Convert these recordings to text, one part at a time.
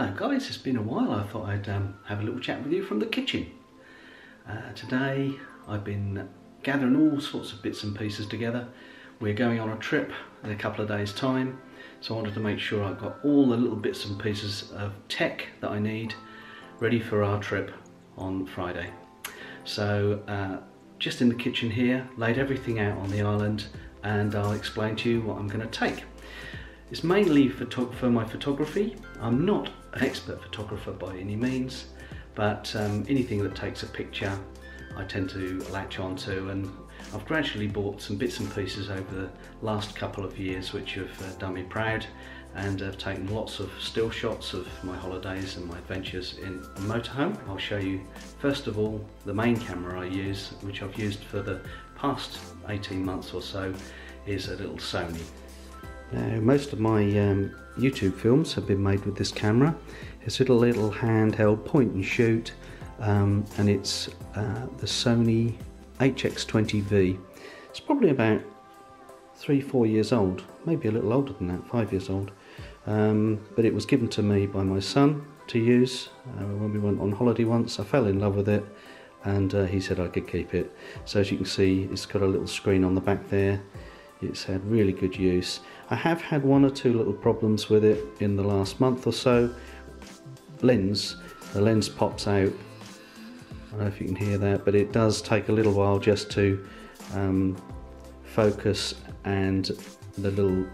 Hello guys, it's been a while. I thought I'd have a little chat with you from the kitchen. Today I've been gathering all sorts of bits and pieces together. We're going on a trip in a couple of days time, so I wanted to make sure I've got all the little bits and pieces of tech that I need ready for our trip on Friday. So just in the kitchen here, laid everything out on the island, and I'll explain to you what I'm going to take. It's mainly for my photography. I'm not an expert photographer by any means, but anything that takes a picture I tend to latch onto, and I've gradually bought some bits and pieces over the last couple of years which have done me proud, and I've taken lots of still shots of my holidays and my adventures in a motorhome. I'll show you first of all the main camera I use, which I've used for the past 18 months or so, is a little Sony. Now, most of my YouTube films have been made with this camera. It's a little handheld point and shoot, and it's the Sony HX20V. It's probably about 3-4 years old, maybe a little older than that, 5 years old. But it was given to me by my son to use when we went on holiday once. I fell in love with it, and he said I could keep it. So as you can see, it's got a little screen on the back there. It's had really good use. I have had one or two little problems with it in the last month or so. The lens pops out. I don't know if you can hear that, but it does take a little while just to focus, and the little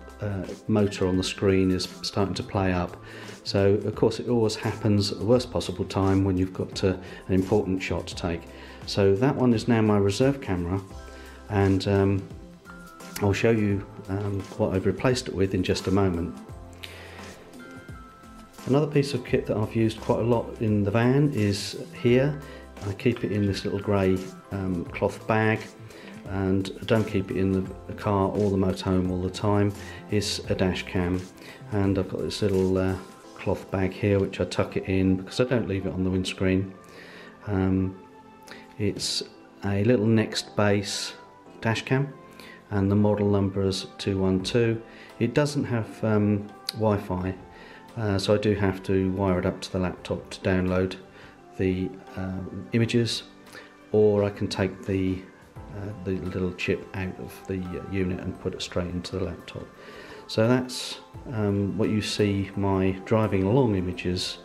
motor on the screen is starting to play up. So of course it always happens at the worst possible time when you've got an important shot to take. So that one is now my reserve camera, and I'll show you what I've replaced it with in just a moment. Another piece of kit that I've used quite a lot in the van is here. I keep it in this little grey cloth bag, and I don't keep it in the car or the motorhome all the time. It's a dash cam, and I've got this little cloth bag here which I tuck it in because I don't leave it on the windscreen. It's a little Next base dash cam, and the model number is 212. It doesn't have Wi-Fi, so I do have to wire it up to the laptop to download the images, or I can take the little chip out of the unit and put it straight into the laptop. So that's what you see my driving along images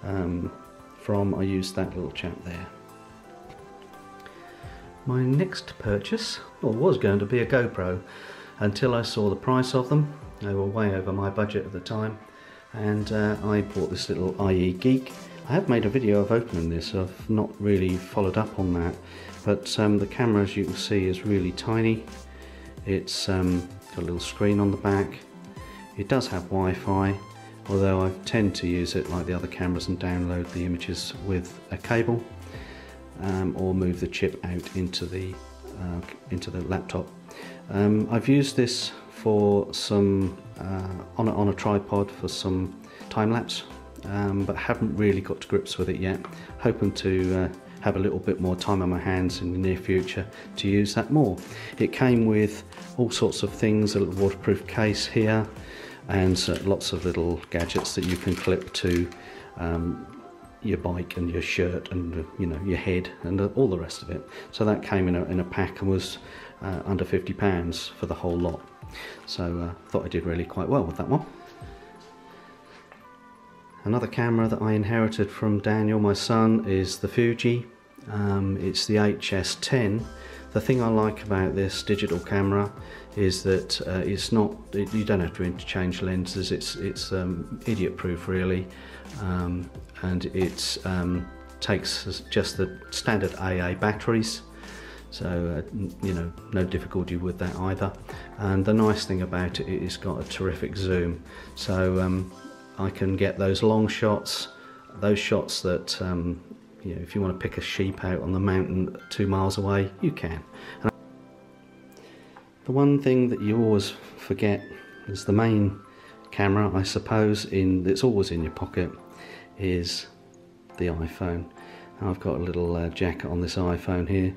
from. I used that little chap there. My next purchase, well, was going to be a GoPro until I saw the price of them. They were way over my budget at the time, and I bought this little IE Geek. I have made a video of opening this. I've not really followed up on that, but the camera, as you can see, is really tiny. It's got a little screen on the back. It does have Wi-Fi, although I tend to use it like the other cameras and download the images with a cable. Or move the chip out into the laptop. I've used this for some on a tripod for some time lapse, but haven't really got to grips with it yet. Hoping to have a little bit more time on my hands in the near future to use that more. It came with all sorts of things, a little waterproof case here, and lots of little gadgets that you can clip to your bike and your shirt and your head and all the rest of it. So that came in a pack and was under £50 for the whole lot. So I thought I did really quite well with that one. Another camera that I inherited from Daniel, my son, is the Fuji. It's the HS10. The thing I like about this digital camera is that you don't have to interchange lenses. It's idiot proof really, and it takes just the standard AA batteries, so no difficulty with that either. And the nice thing about it, it's got a terrific zoom, so I can get those long shots, those shots that if you want to pick a sheep out on the mountain 2 miles away, you can. And the one thing that you always forget is the main camera, I suppose, that's always in your pocket, is the iPhone. I've got a little jacket on this iPhone here.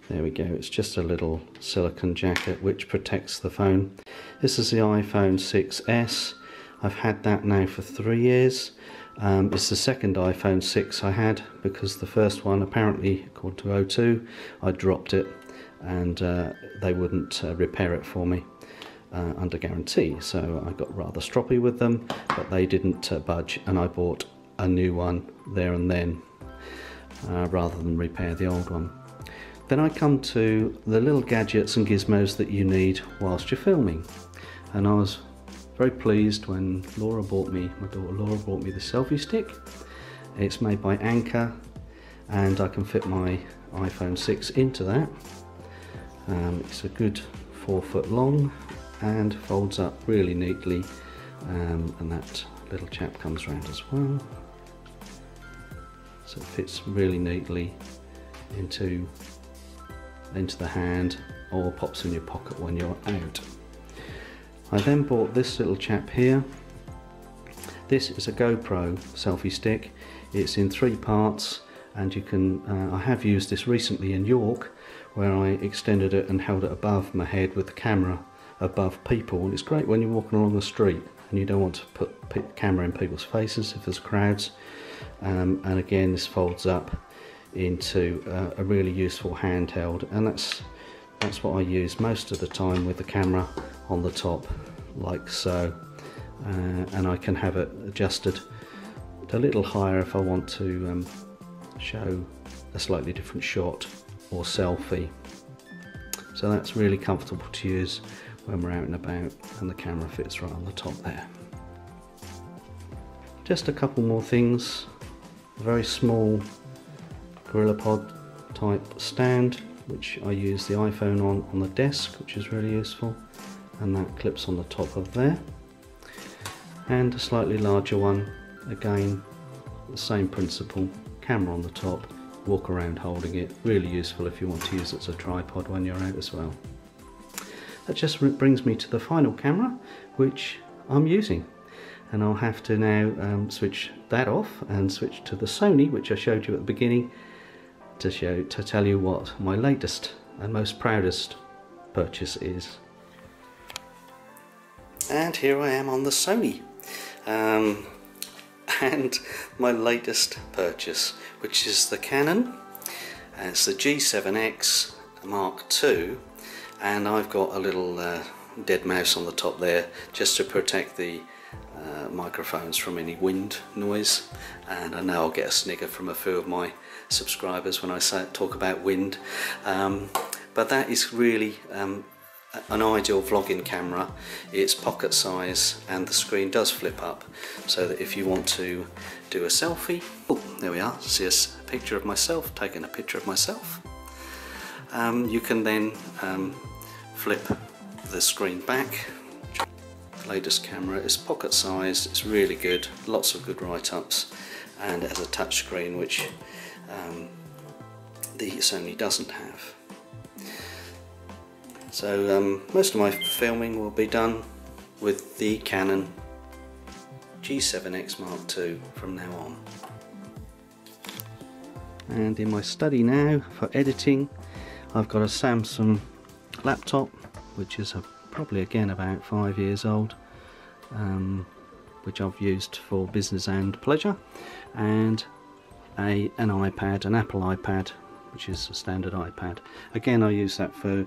There we go, it's just a little silicone jacket which protects the phone. This is the iPhone 6s. I've had that now for 3 years. It's the second iPhone 6 I had, because the first one, apparently according to O2, I dropped it and they wouldn't repair it for me under guarantee, so I got rather stroppy with them, but they didn't budge, and I bought a new one there and then rather than repair the old one. Then I come to the little gadgets and gizmos that you need whilst you're filming, and I was very pleased when my daughter bought me the selfie stick. It's made by Anker, and I can fit my iPhone 6 into that. It's a good 4 foot long and folds up really neatly, and that little chap comes around as well, so it fits really neatly into the hand, or pops in your pocket when you're out. I then bought this little chap here. This is a GoPro selfie stick. It's in 3 parts, and you can I have used this recently in York, where I extended it and held it above my head with the camera above people, and it's great when you're walking along the street and you don't want to put the camera in people's faces if there's crowds. And again, this folds up into a really useful handheld, and that's what I use most of the time, with the camera on the top like so, and I can have it adjusted a little higher if I want to show a slightly different shot or selfie. So that's really comfortable to use when we're out and about, and the camera fits right on the top there. Just a couple more things. A very small GorillaPod type stand, which I use the iPhone on the desk, which is really useful, and that clips on the top of there. And a slightly larger one, again the same principle, camera on the top, walk around holding it, really useful if you want to use it as a tripod when you're out as well. That just brings me to the final camera, which I'm using, and I'll have to now switch that off and switch to the Sony, which I showed you at the beginning, to tell you what my latest and most proudest purchase is. And here I am on the Sony, and my latest purchase, which is the Canon. It's the G7X Mark II, and I've got a little dead mouse on the top there just to protect the microphones from any wind noise, and I know I'll get a snigger from a few of my subscribers when I talk about wind, but that is really an ideal vlogging camera. It's pocket size, and the screen does flip up, so that if you want to do a selfie, oh, there we are, see a picture of myself, taking a picture of myself, you can then flip the screen back. The latest camera is pocket sized, it's really good, lots of good write-ups, and it has a touch screen, which the Sony doesn't have. So most of my filming will be done with the Canon G7X Mark II from now on. And in my study now for editing, I've got a Samsung laptop, which is probably again about 5 years old, which I've used for business and pleasure, and an iPad, an Apple iPad, which is a standard iPad. Again, I use that for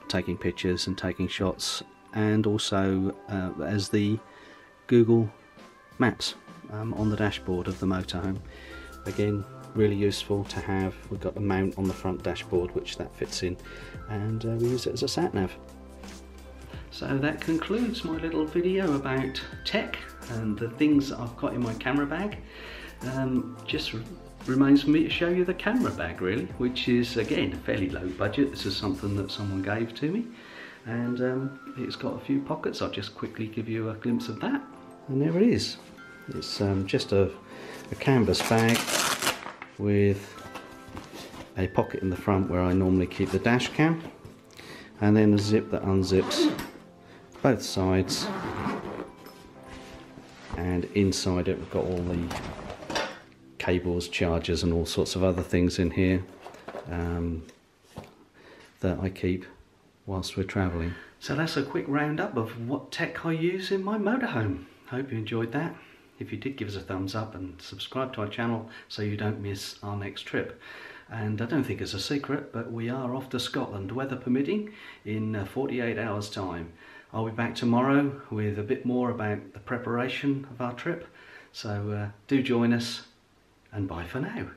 taking pictures and taking shots, and also as the Google Maps on the dashboard of the motorhome. Again, really useful to have. We've got a mount on the front dashboard which that fits in, and we use it as a sat-nav. So that concludes my little video about tech and the things that I've got in my camera bag. Just remains for me to show you the camera bag, really, which is again fairly low budget. This is something that someone gave to me, and it's got a few pockets. I'll just quickly give you a glimpse of that, and there it is. It's just a canvas bag with a pocket in the front where I normally keep the dash cam, and then a zip that unzips both sides, and inside it we've got all the cables, chargers and all sorts of other things in here that I keep whilst we're travelling. So that's a quick roundup of what tech I use in my motorhome. Hope you enjoyed that. If you did, give us a thumbs up and subscribe to our channel so you don't miss our next trip. And I don't think it's a secret, but we are off to Scotland, weather permitting, in 48 hours time. I'll be back tomorrow with a bit more about the preparation of our trip. So do join us, and bye for now.